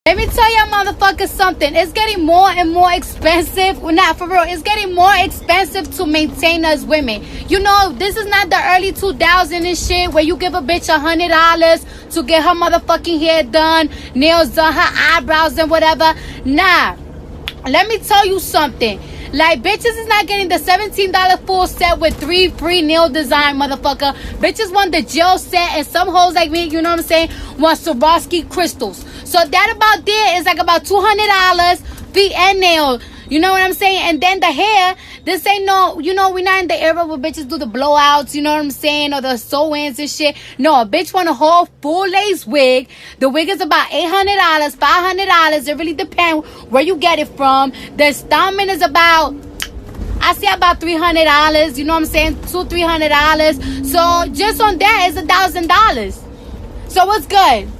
Let me tell y'all motherfuckers something. It's getting more and more expensive. Well, not for real. It's getting more expensive to maintain us women. You know, this is not the early 2000s and shit where you give a bitch $100 to get her motherfucking hair done, nails done, her eyebrows and whatever. Nah. Let me tell you something. Like, bitches is not getting the $17 full set with 3 free nail design, motherfucker. Bitches want the gel set, and some hoes like me, you know what I'm saying, want Swarovski crystals. So that about there is like about $200 feet and nail. You know what I'm saying? And then the hair, this ain't no, you know, we're not in the era where bitches do the blowouts, you know what I'm saying, or the sew-ins and shit. No, a bitch want a whole full lace wig. The wig is about $800, $500. It really depends where you get it from. The styling is about, I say about $300, you know what I'm saying, $200-$300. So just on that is $1,000. So what's good?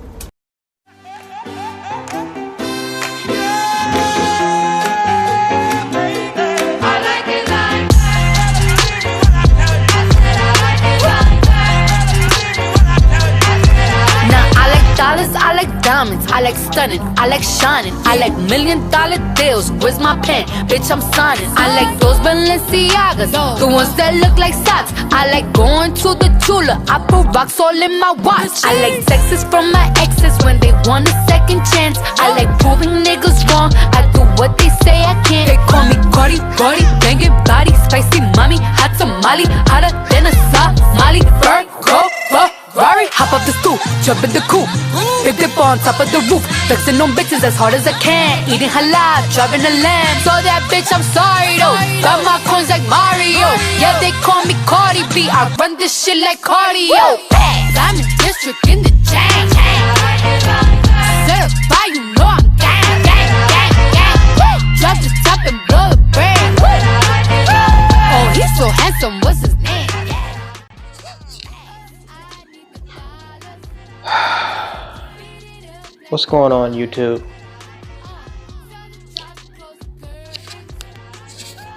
I like diamonds, I like stunning, I like shining, I like $1 million deals. Where's my pen? Bitch, I'm signing. I like those Balenciagas, the ones that look like socks. I like going to the Tula, I put rocks all in my watch. I like texts from my exes when they want a second chance. I like proving niggas wrong, I do what they say I can't. They call me Cardi, banging body, spicy mommy, hot tamale, hotter than a Somali. Virgo, Ferrari, hop up the stoop, jump in the coupe, big dip on top of the roof, flexing on bitches as hard as I can, eating halal, driving a lamb. So that bitch, I'm sorry though, got my coins like Mario. Yeah, they call me CardiB, I run this shit like cardio. I'm in district in the chain, certified, you know I'm gang. Drop the top and blow the brand. Oh, he's so handsome, what's his name? What's going on, YouTube?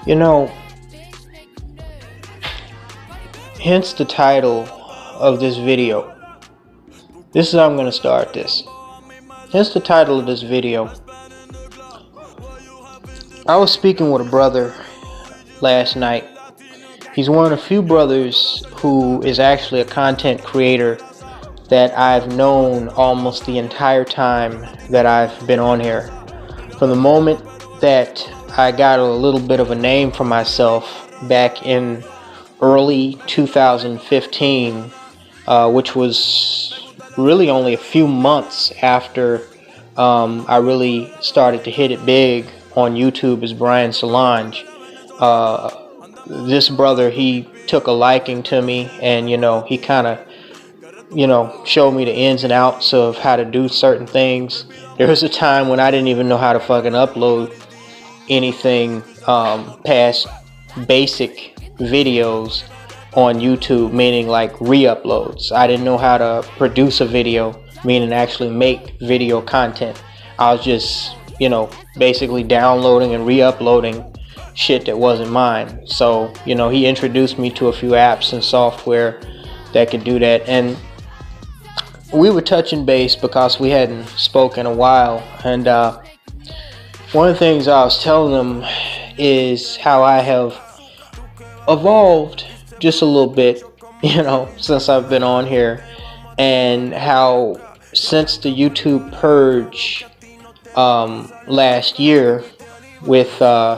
You know, hence the title of this video. This is how I'm going to start this. Hence the title of this video. I was speaking with a brother last night. He's one of the few brothers who is actually a content creator that I've known almost the entire time that I've been on here. From the moment that I got a little bit of a name for myself back in early 2015, which was really only a few months after I really started to hit it big on YouTube as Brian Solange. This brother, he took a liking to me, and he kind of showed me the ins and outs of how to do certain things. There was a time when I didn't even know how to fucking upload anything past basic videos on YouTube, meaning like re-uploads. I didn't know how to produce a video, meaning actually make video content. I was just, basically downloading and re-uploading shit that wasn't mine. So, he introduced me to a few apps and software that could do that, and we were touching base because we hadn't spoken in a while. And one of the things I was telling them is how I have evolved just a little bit, since I've been on here, and how since the YouTube purge last year with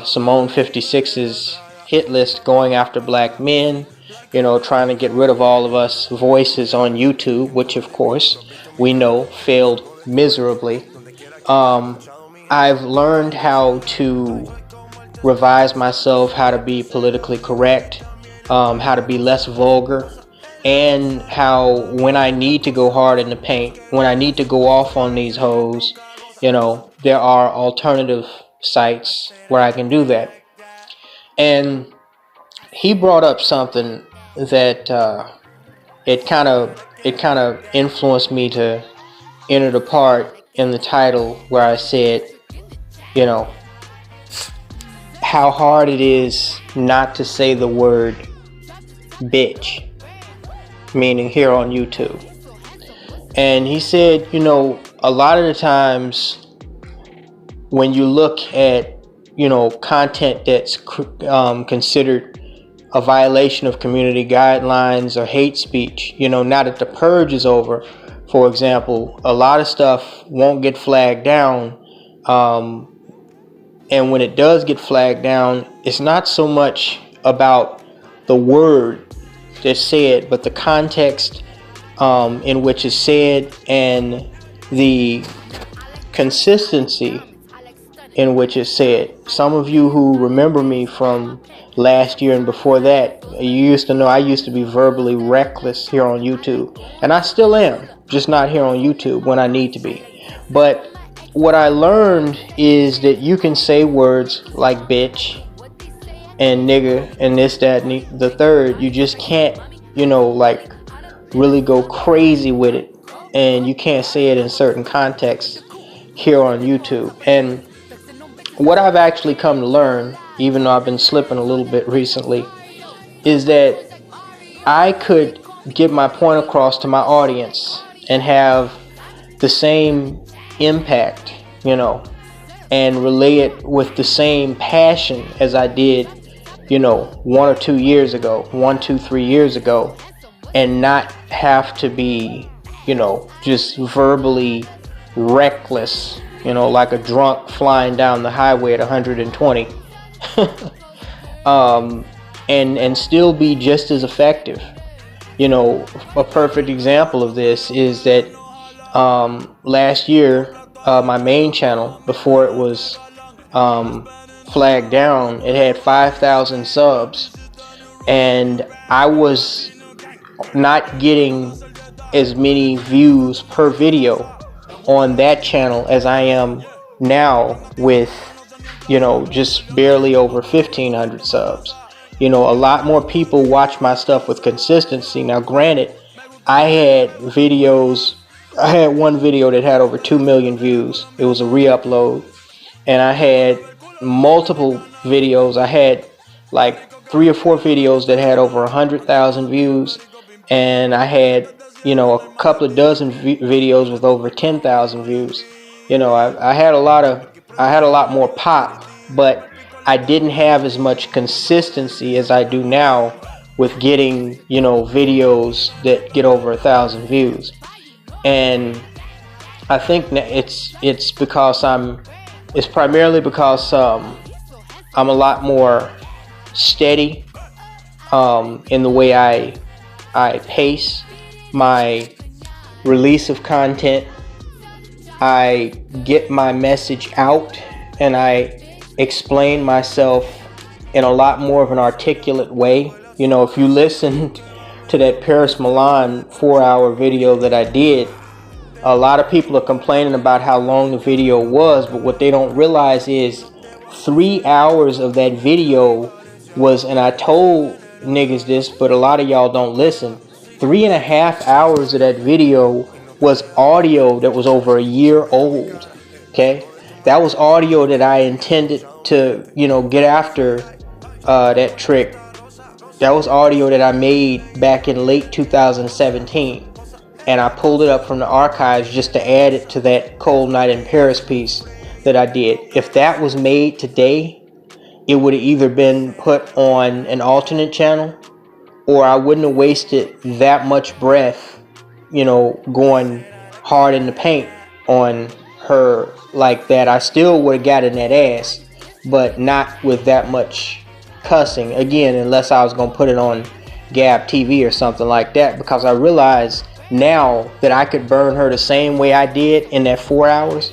Simone 56's hit list going after black men, trying to get rid of all of us voices on YouTube, which of course we know failed miserably. I've learned how to revise myself, how to be politically correct, how to be less vulgar, and how when I need to go hard in the paint, when I need to go off on these hoes, there are alternative sites where I can do that. And he brought up something that it kind of influenced me to enter the part in the title where I said, how hard it is not to say the word bitch, meaning here on YouTube. And he said, a lot of the times when you look at, content that's considered a violation of community guidelines or hate speech, now that the purge is over, for example, a lot of stuff won't get flagged down. And when it does get flagged down, it's not so much about the word that's said, but the context in which it's said and the consistency in which it's said. Some of you who remember me from last year and before that, you used to know I used to be verbally reckless here on YouTube, and I still am, just not here on YouTube when I need to be. But what I learned is that you can say words like bitch and nigga and this, that, and the third. You just can't, like really go crazy with it, and you can't say it in certain contexts here on YouTube. And what I've actually come to learn, even though I've been slipping a little bit recently, is that I could get my point across to my audience and have the same impact, and relay it with the same passion as I did, 1 or 2 years ago, 3 years ago, and not have to be, just verbally reckless, like a drunk flying down the highway at 120, and still be just as effective. A perfect example of this is that last year, my main channel, before it was flagged down, it had 5,000 subs, and I was not getting as many views per video on that channel as I am now with, just barely over 1,500 subs. A lot more people watch my stuff with consistency. Now, granted, I had one video that had over 2 million views. It was a re-upload. And I had multiple videos. I had like 3 or 4 videos that had over 100,000 views. And I had, a couple of dozen videos with over 10,000 views. I had a lot more pop, but I didn't have as much consistency as I do now with getting, videos that get over 1,000 views. And I think it's because it's primarily because I'm a lot more steady in the way I pace my release of content. I get my message out and I explain myself in a lot more of an articulate way. If you listened to that Paris Milan 4-hour video that I did, a lot of people are complaining about how long the video was, but what they don't realize is 3 hours of that video was, and I told niggas this, but a lot of y'all don't listen, 3.5 hours of that video was audio that was over a year old. Okay, that was audio that I intended to, get after that trick. That was audio that I made back in late 2017, and I pulled it up from the archives just to add it to that Cold Night in Paris piece that I did. If that was made today, it would have either been put on an alternate channel, or I wouldn't have wasted that much breath, going hard in the paint on her like that. I still would have gotten that ass, but not with that much cussing, again, unless I was going to put it on Gab TV or something like that, because I realize now that I could burn her the same way I did in that 4 hours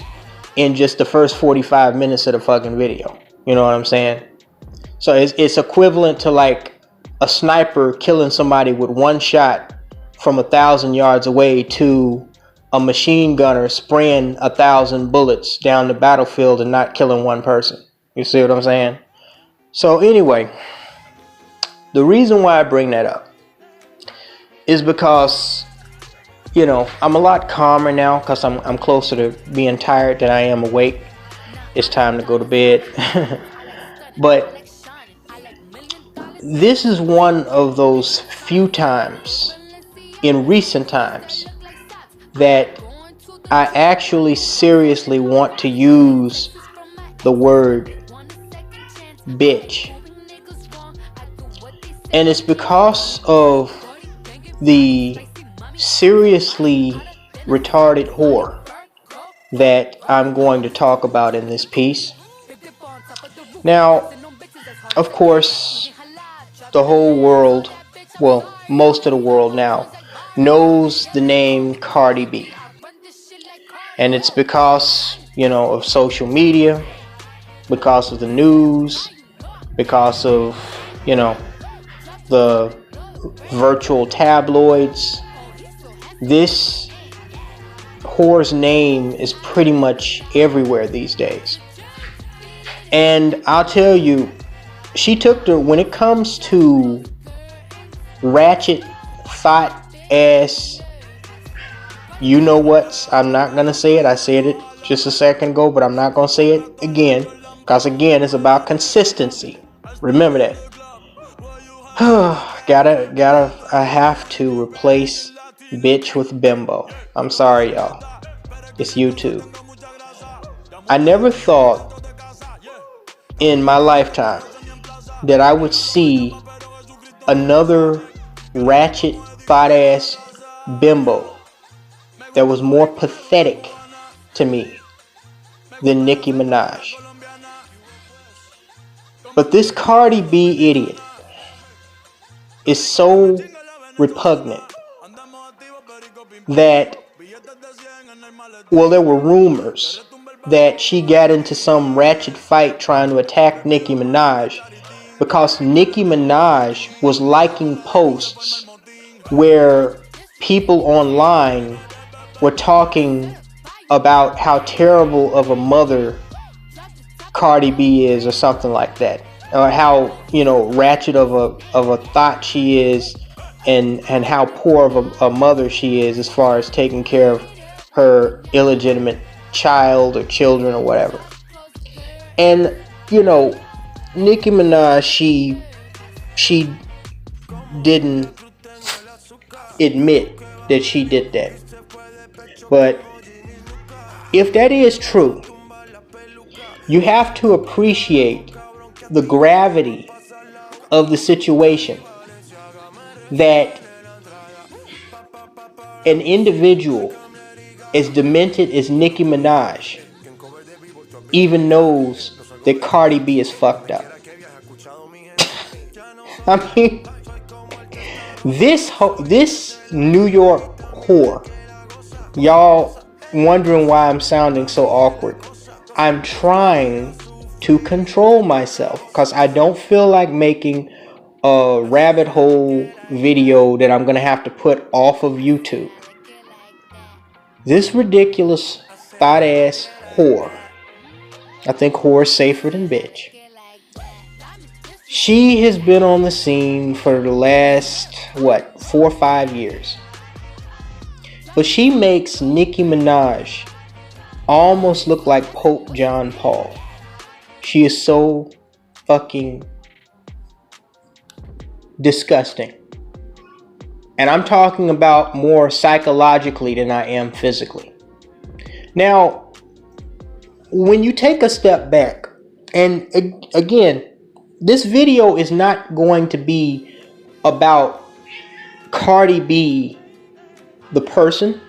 in just the first 45 minutes of the fucking video. You know what I'm saying? So it's equivalent to like a sniper killing somebody with one shot from 1,000 yards away to a machine gunner spraying 1,000 bullets down the battlefield and not killing one person. You see what I'm saying? So anyway, the reason why I bring that up is because, I'm a lot calmer now because I'm closer to being tired than I am awake. It's time to go to bed. But this is one of those few times in recent times that I actually seriously want to use the word bitch. And it's because of the seriously retarded whore that I'm going to talk about in this piece. Now, of course, the whole world, well, most of the world now, knows the name CardiB. And it's because, of social media, because of the news, because of, the virtual tabloids. This whore's name is pretty much everywhere these days. And I'll tell you, she took when it comes to ratchet, thought ass, I'm not going to say it. I said it just a second ago, but I'm not going to say it again. Because again, it's about consistency. Remember that. I have to replace bitch with bimbo. I'm sorry, y'all. It's YouTube. I never thought in my lifetime that I would see another ratchet, thought ass bimbo that was more pathetic to me than Nicki Minaj. But this Cardi B idiot is so repugnant that, there were rumors that she got into some ratchet fight trying to attack Nicki Minaj because Nicki Minaj was liking posts where people online were talking about how terrible of a mother Cardi B is or something like that, or how ratchet of a thought she is, and how poor of a mother she is as far as taking care of her illegitimate child or children or whatever. And Nicki Minaj, she didn't admit that she did that. But if that is true, you have to appreciate the gravity of the situation, that an individual as demented as Nicki Minaj even knows that Cardi B is fucked up. I mean, this New York whore, y'all wondering why I'm sounding so awkward. I'm trying to control myself because I don't feel like making a rabbit hole video that I'm going to have to put off of YouTube. This ridiculous thought ass whore, I think whore is safer than bitch. She has been on the scene for the last, 4 or 5 years. But she makes Nicki Minaj almost look like Pope John Paul. She is so fucking disgusting. And I'm talking about more psychologically than I am physically. Now, when you take a step back, and again, this video is not going to be about Cardi B, the person.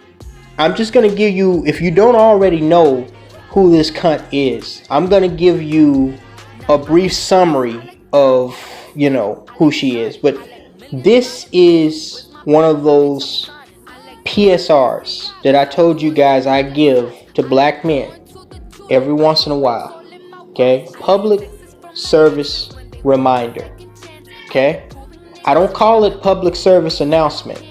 I'm just going to give you, if you don't already know who this cunt is, I'm going to give you a brief summary of, who she is. But this is one of those PSRs that I told you guys I give to black men every once in a while. Okay? Public service reminder. Okay? I don't call it public service announcement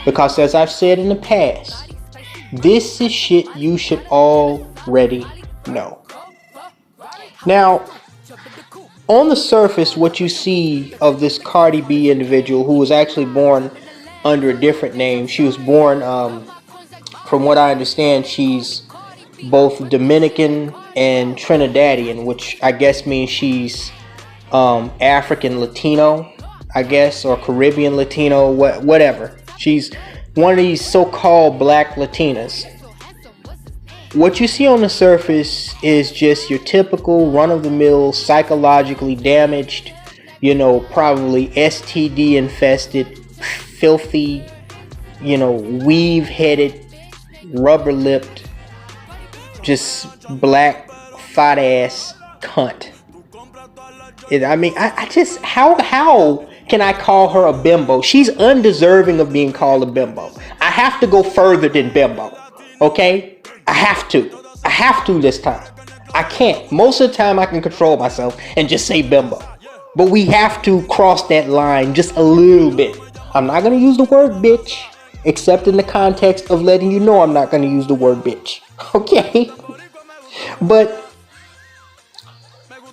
because, as I've said in the past, this is shit you should already know. Now, on the surface, what you see of this Cardi B individual, who was actually born under a different name. She was born, from what I understand, she's both Dominican and Trinidadian, which I guess means she's African Latino, I guess, or Caribbean Latino, whatever. She's one of these so-called black Latinas. what you see on the surface is just your typical run-of-the-mill, psychologically damaged, probably STD infested, filthy, weave-headed, rubber-lipped, just black, fat-ass cunt. I just, how can I call her a bimbo? She's undeserving of being called a bimbo. I have to go further than bimbo. Okay? I have to this time. I can't. Most of the time I can control myself and just say bimbo. But we have to cross that line just a little bit. I'm not going to use the word bitch, except in the context of letting you know I'm not going to use the word bitch. Okay? But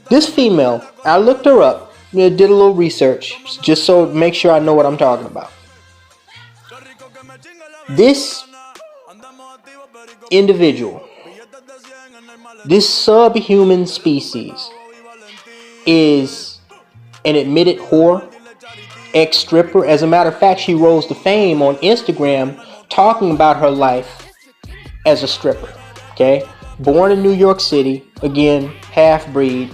this female, I looked her up, did a little research, just so make sure I know what I'm talking about. This individual, this subhuman species, is an admitted whore, ex-stripper. As a matter of fact, she rose to fame on Instagram talking about her life as a stripper. Okay? Born in New York City, again, half-breed.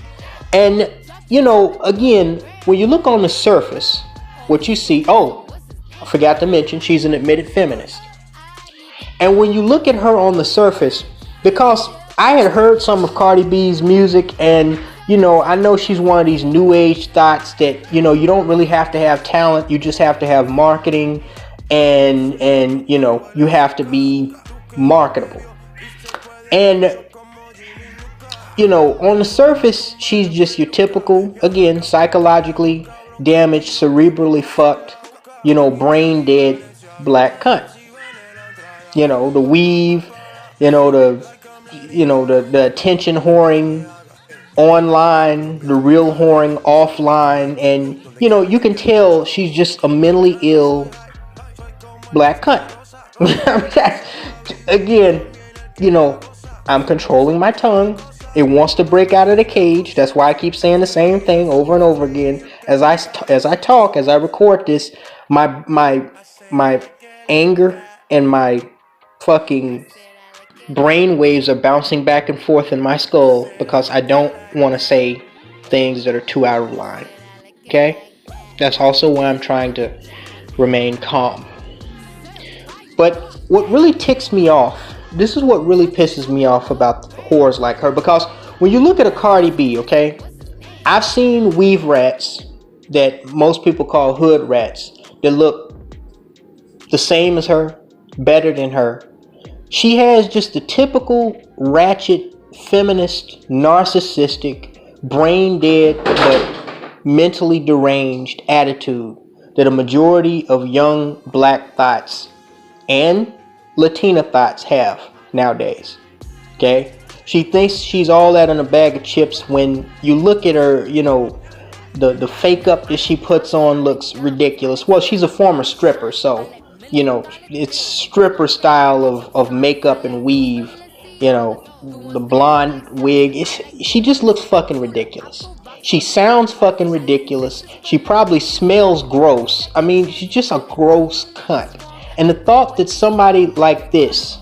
And, again, when you look on the surface, what you see, I forgot to mention, she's an admitted feminist. And when you look at her on the surface, because I had heard some of CardiB's music, and, I know she's one of these new age thoughts that, you don't really have to have talent, you just have to have marketing, and you have to be marketable. And on the surface, she's just your typical, again, psychologically damaged, cerebrally fucked, brain dead black cunt. The weave, the attention whoring online, the real whoring offline, and you can tell she's just a mentally ill black cunt. Again, I'm controlling my tongue. It wants to break out of the cage. That's why I keep saying the same thing over and over again. As I talk, as I record this, my anger and my fucking brain waves are bouncing back and forth in my skull because I don't want to say things that are too out of line. Okay? That's also why I'm trying to remain calm. But what really ticks me off, this is what really pisses me off about whores like her, because when you look at a CardiB, okay, I've seen weave rats that most people call hood rats that look the same as her, better than her. She has just the typical ratchet, feminist, narcissistic, brain dead, but mentally deranged attitude that a majority of young black thoughts and Latina thoughts have nowadays. Okay? She thinks she's all that in a bag of chips. When you look at her, the fake up that she puts on looks ridiculous. Well, she's a former stripper, so it's stripper style of makeup and weave. The blonde wig. She just looks fucking ridiculous. She sounds fucking ridiculous. She probably smells gross. I mean, she's just a gross cunt. And the thought that somebody like this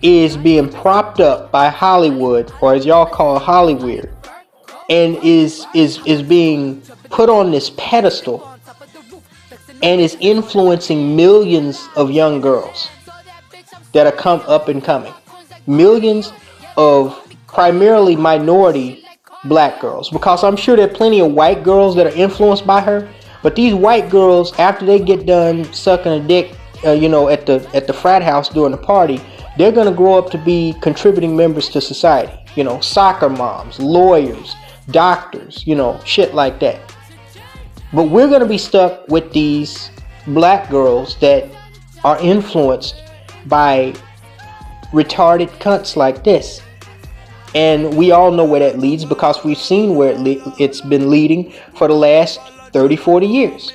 is being propped up by Hollywood, or as y'all call Hollywood, and is being put on this pedestal and is influencing millions of young girls that are up and coming. Millions of primarily minority black girls, because I'm sure there are plenty of white girls that are influenced by her. But these white girls, after they get done sucking a dick, at the frat house during the party, they're gonna grow up to be contributing members to society. Soccer moms, lawyers, doctors, shit like that. But we're gonna be stuck with these black girls that are influenced by retarded cunts like this. And we all know where that leads, because we've seen where it's been leading for the last 30, 40 years.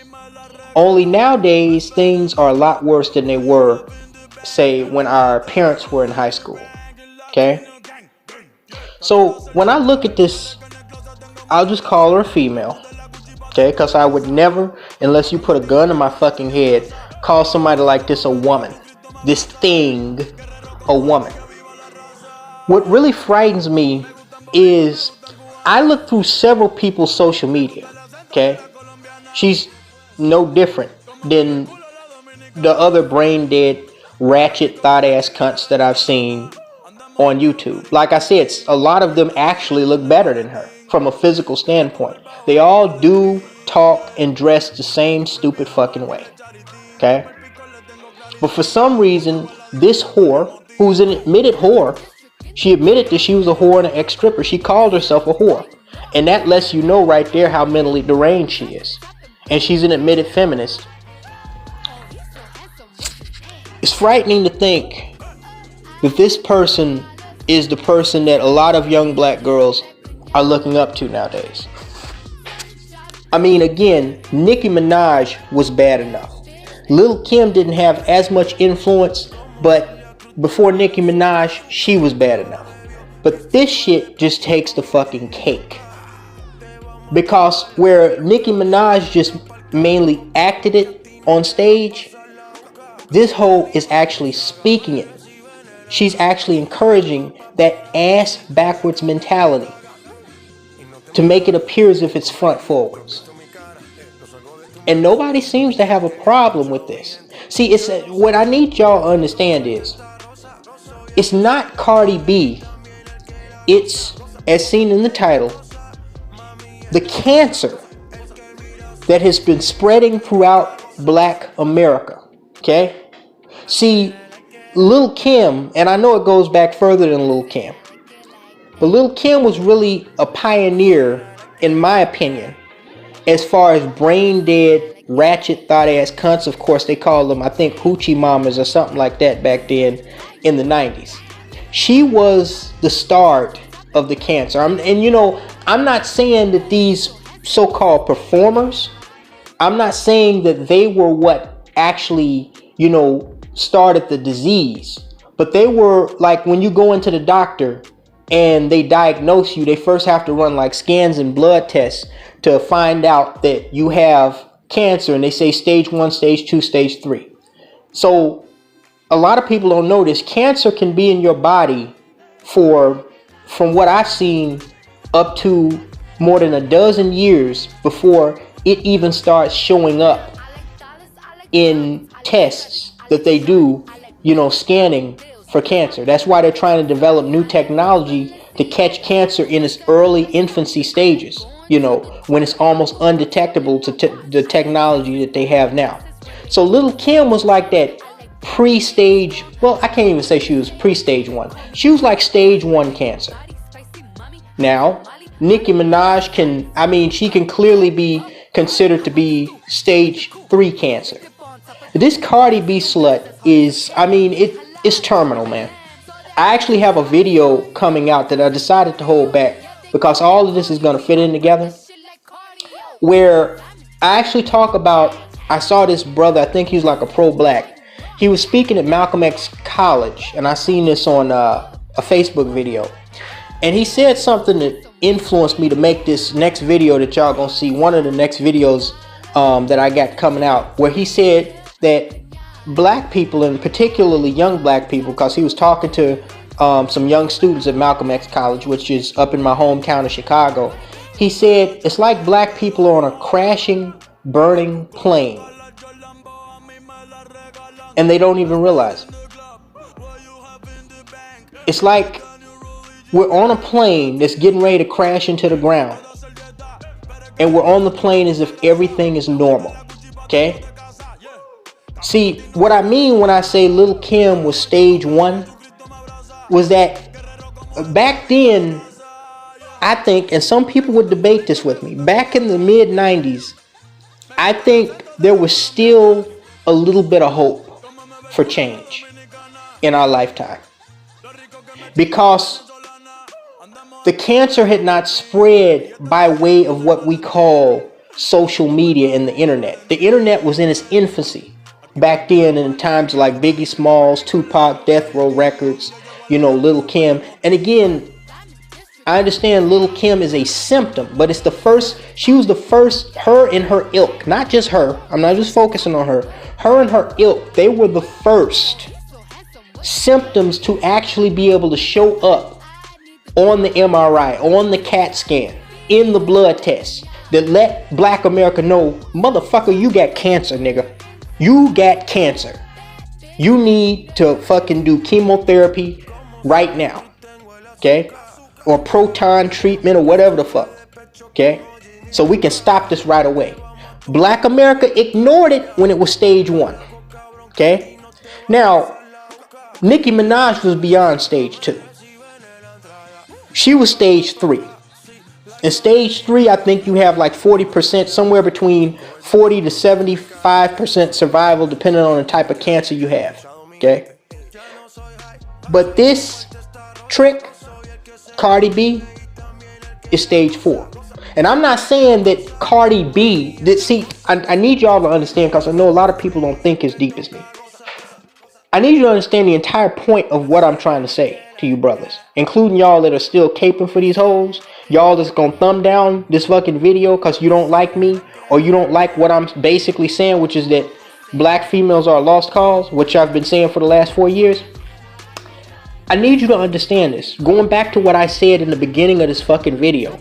Only nowadays, things are a lot worse than they were, say, when our parents were in high school. Okay? So, when I look at this, I'll just call her a female. Okay? Because I would never, unless you put a gun in my fucking head, call somebody like this a woman. This thing a woman. what really frightens me is I look through several people's social media. Okay, she's no different than the other brain dead, ratchet, thought ass cunts that I've seen on YouTube. Like I said, a lot of them actually look better than her from a physical standpoint. They all do, talk, and dress the same stupid fucking way. Okay? But for some reason, this whore, who's an admitted whore, she admitted that she was a whore and an ex-stripper. She called herself a whore. And that lets you know right there how mentally deranged she is. And she's an admitted feminist. It's frightening to think that this person is the person that a lot of young black girls are looking up to nowadays. I mean, again, Nicki Minaj was bad enough. Lil' Kim didn't have as much influence, but before Nicki Minaj, she was bad enough. But this shit just takes the fucking cake. Because where Nicki Minaj just mainly acted it on stage, this hoe is actually speaking it. She's actually encouraging that ass backwards mentality to make it appear as if it's front forwards. And nobody seems to have a problem with this. See, it's what I need y'all to understand is, it's not Cardi B. It's, as seen in the title, the cancer that has been spreading throughout black America. Okay? See, Lil' Kim, and I know it goes back further than Lil' Kim, but Lil' Kim was really a pioneer, in my opinion, as far as brain dead, ratchet, thought ass cunts. Of course, they called them, I think, hoochie mamas or something like that back then in the 90s. She was the start of the cancer. And you know, I'm not saying that these so-called performers, I'm not saying that they were what actually, you know, started the disease. But they were like, when you go into the doctor and they diagnose you, they first have to run like scans and blood tests to find out that you have cancer. And they say stage 1, stage 2, stage 3. So a lot of people don't know this. Cancer can be in your body for, from what I've seen, up to more than a dozen years before it even starts showing up in tests that they do, you know, scanning for cancer. That's why they're trying to develop new technology to catch cancer in its early infancy stages, you know, when it's almost undetectable to the technology that they have now. So Lil' Kim was like that pre-stage, well, I can't even say she was pre-stage 1. She was like stage 1 cancer. Now, Nicki Minaj can, I mean, she can clearly be considered to be stage 3 cancer. This CardiB slut is, I mean, it's terminal, man. I actually have a video coming out that I decided to hold back because all of this is going to fit in together, where I actually talk about, I saw this brother, I think he's like a pro-black. He was speaking at Malcolm X College, and I seen this on a Facebook video. And he said something that influenced me to make this next video that y'all gonna see, one of the next videos that I got coming out, where he said that black people, and particularly young black people, because he was talking to some young students at Malcolm X College, which is up in my hometown of Chicago. He said it's like black people on a crashing, burning plane, and they don't even realize it. It's like we're on a plane that's getting ready to crash into the ground, and we're on the plane as if everything is normal. Okay? See, what I mean when I say Lil' Kim was stage 1 was that back then, I think, and some people would debate this with me, back in the mid 90s, I think there was still a little bit of hope for change in our lifetime, because the cancer had not spread by way of what we call social media and the internet. The internet was in its infancy back then, in times like Biggie Smalls, Tupac, Death Row Records, you know, Lil' Kim. And again, I understand Lil' Kim is a symptom, but it's the first, she was the first, her and her ilk, not just her, I'm not just focusing on her, her and her ilk, they were the first symptoms to actually be able to show up on the MRI, on the CAT scan, in the blood test that let Black America know, motherfucker, you got cancer, nigga. You got cancer. You need to fucking do chemotherapy right now. Okay? Or proton treatment or whatever the fuck. Okay? So we can stop this right away. Black America ignored it when it was stage 1. Okay? Now, Nicki Minaj was beyond stage 2. She was stage 3. In stage 3, I think you have like 40%, somewhere between 40 to 75% survival, depending on the type of cancer you have. Okay? But this trick, CardiB, is stage 4. And I'm not saying that CardiB, I need y'all to understand, because I know a lot of people don't think as deep as me. I need you to understand the entire point of what I'm trying to say to you brothers, including y'all that are still caping for these hoes, y'all that's gonna thumb down this fucking video because you don't like me, or you don't like what I'm basically saying, which is that black females are a lost cause, which I've been saying for the last 4 years. I need you to understand this. Going back to what I said in the beginning of this fucking video,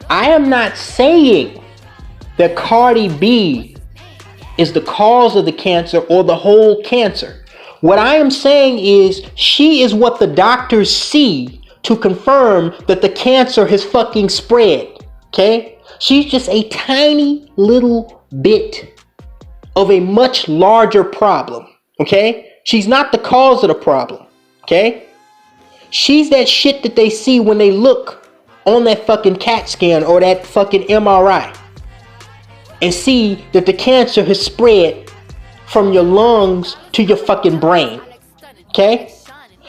I am not saying that CardiB is the cause of the cancer or the whole cancer. What I am saying is she is what the doctors see to confirm that the cancer has fucking spread. Okay? She's just a tiny little bit of a much larger problem. Okay? She's not the cause of the problem. Okay? She's that shit that they see when they look on that fucking CAT scan or that fucking MRI and see that the cancer has spread from your lungs to your fucking brain. Okay?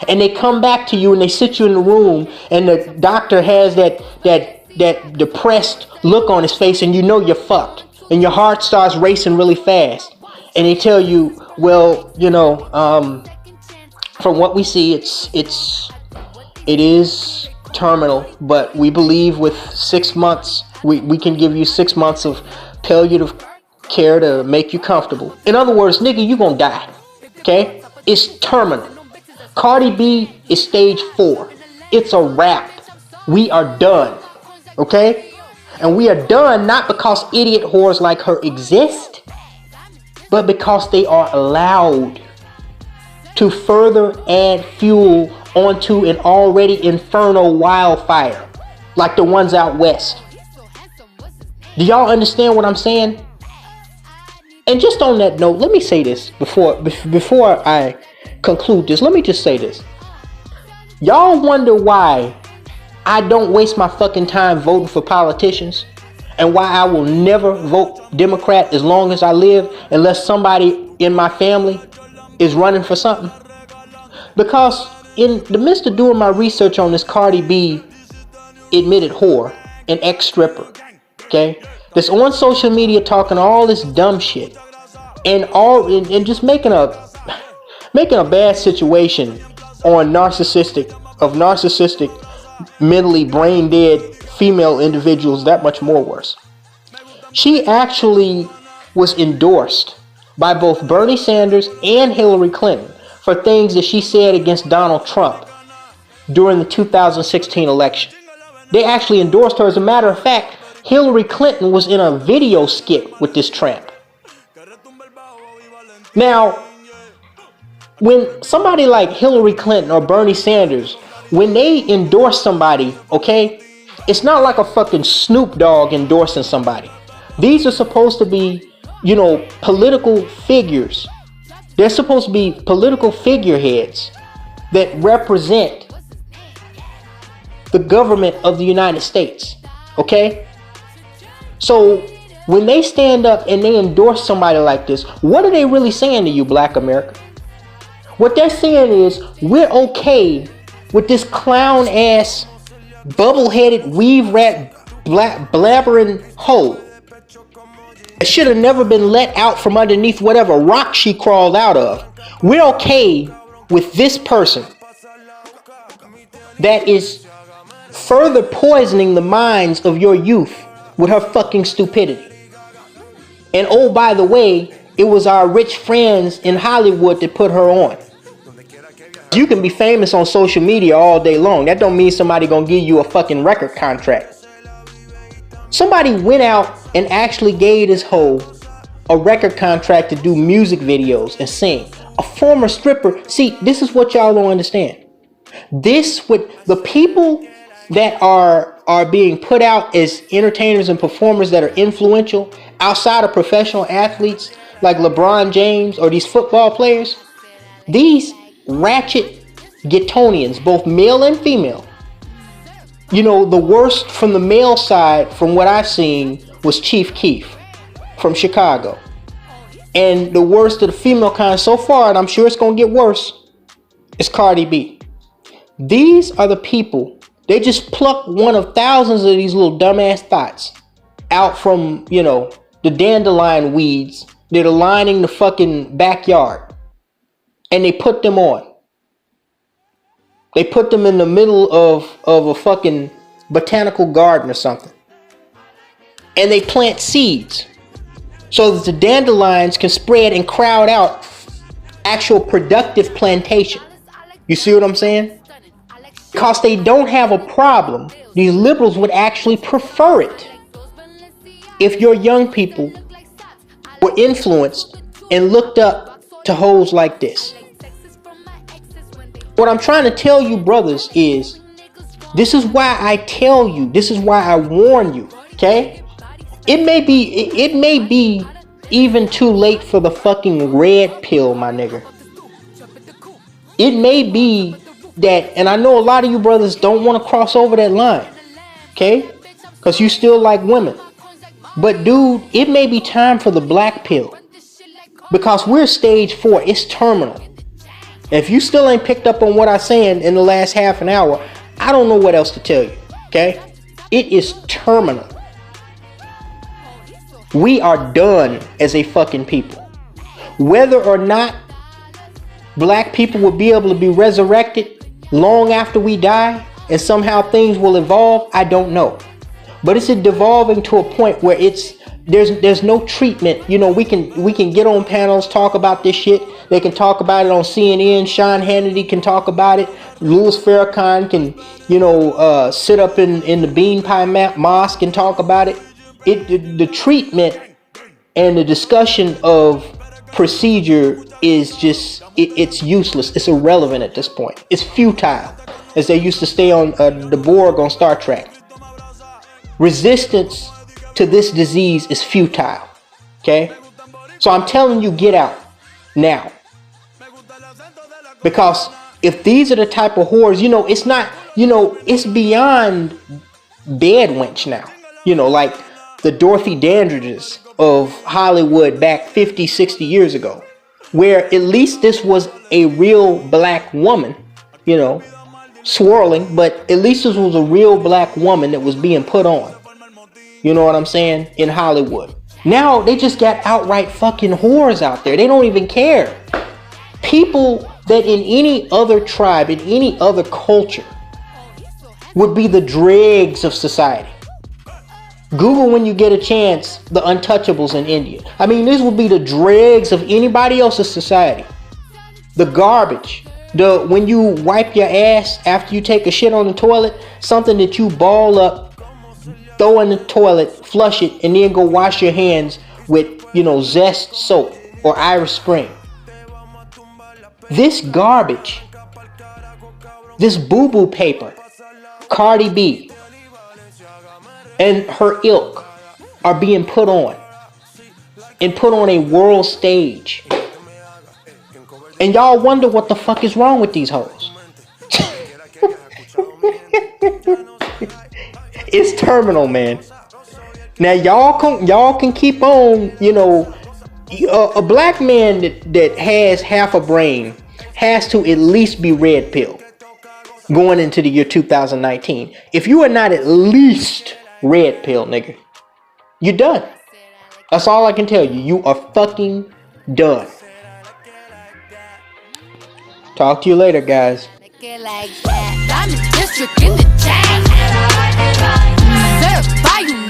And they come back to you and they sit you in the room and the doctor has that depressed look on his face, and you know you're fucked. And your heart starts racing really fast. And they tell you, well, you know, from what we see, it is terminal, but we believe with 6 months, we can give you 6 months of palliative care to make you comfortable. In other words, nigga, you gonna die. Okay? It's terminal. CardiB is stage 4. It's a wrap. We are done. Okay? And we are done not because idiot whores like her exist, but because they are allowed to further add fuel onto an already inferno wildfire like the ones out west. Do y'all understand what I'm saying? And just on that note, let me say this before I conclude this. Let me just say this. Y'all wonder why I don't waste my fucking time voting for politicians, and why I will never vote Democrat as long as I live unless somebody in my family is running for something? Because in the midst of doing my research on this CardiB admitted whore, an ex-stripper, okay, that's on social media talking all this dumb shit and just making a bad situation on narcissistic, mentally brain dead female individuals that much more worse. She actually was endorsed by both Bernie Sanders and Hillary Clinton for things that she said against Donald Trump during the 2016 election. They actually endorsed her. As a matter of fact, Hillary Clinton was in a video skit with this tramp. Now, when somebody like Hillary Clinton or Bernie Sanders, when they endorse somebody, okay, it's not like a fucking Snoop Dogg endorsing somebody. These are supposed to be, political figures. They're supposed to be political figureheads that represent the government of the United States, okay? So when they stand up and they endorse somebody like this, what are they really saying to you, Black America? What they're saying is, we're okay with this clown ass, bubble-headed, weave-rat, blabbering hoe. It should have never been let out from underneath whatever rock she crawled out of. We're okay with this person that is further poisoning the minds of your youth with her fucking stupidity. And oh, by the way, it was our rich friends in Hollywood that put her on. You can be famous on social media all day long. That don't mean somebody gonna give you a fucking record contract. Somebody went out and actually gave this hoe a record contract to do music videos and sing. A former stripper. See, this is what y'all don't understand. This with the people that are being put out as entertainers and performers that are influential outside of professional athletes like LeBron James or these football players. These ratchet Ghetonians, both male and female. You know, the worst from the male side, from what I've seen, was Chief Keef from Chicago. And the worst of the female kind so far, and I'm sure it's going to get worse, is CardiB. These are the people, they just pluck one of thousands of these little dumbass thoughts out from, you know, the dandelion weeds that are lining the fucking backyard. And they put them on. They put them in the middle of a fucking botanical garden or something. And they plant seeds so that the dandelions can spread and crowd out actual productive plantation. You see what I'm saying? Because they don't have a problem. These liberals would actually prefer it if your young people were influenced and looked up to hoes like this. What I'm trying to tell you, brothers, is this is why I tell you, this is why I warn you, okay? It may be even too late for the fucking red pill, my nigga. It may be that, and I know a lot of you brothers don't want to cross over that line, okay? Because you still like women. But dude, it may be time for the black pill. Because we're stage 4, it's terminal. If you still ain't picked up on what I'm saying in the last half an hour, I don't know what else to tell you, okay? It is terminal. We are done as a fucking people. Whether or not black people will be able to be resurrected long after we die and somehow things will evolve, I don't know. But it's devolving to a point where there's no treatment. You know, we can get on panels, talk about this shit. They can talk about it on CNN. Sean Hannity can talk about it. Louis Farrakhan can, you know, sit up in the Bean Pie Mosque and talk about it. The treatment and the discussion of procedure is just, it's useless. It's irrelevant at this point. It's futile, as they used to say on the Borg on Star Trek. Resistance to this disease is futile. Okay? So I'm telling you, get out now. Because if these are the type of whores, you know, it's not, you know, it's beyond bed wench now. You know, like the Dorothy Dandridges of Hollywood back 50, 60 years ago, where at least this was a real black woman, you know, swirling, but at least this was a real black woman that was being put on. You know what I'm saying? In Hollywood. Now they just got outright fucking whores out there. They don't even care. People that in any other tribe, in any other culture, would be the dregs of society. Google when you get a chance the untouchables in India. I mean, this would be the dregs of anybody else's society. The garbage. When you wipe your ass after you take a shit on the toilet, something that you ball up, throw in the toilet, flush it, and then go wash your hands with, you know, Zest soap or Irish Spring. This garbage, this boo-boo paper, CardiB and her ilk are being put on and put on a world stage. And y'all wonder what the fuck is wrong with these hoes. It's terminal, man. Now y'all can keep on, you know, a black man that has half a brain has to at least be red pill going into the year 2019. If you are not at least red pill, nigga, you're done. That's all I can tell you. You are fucking done. Talk to you later, guys. Certified, you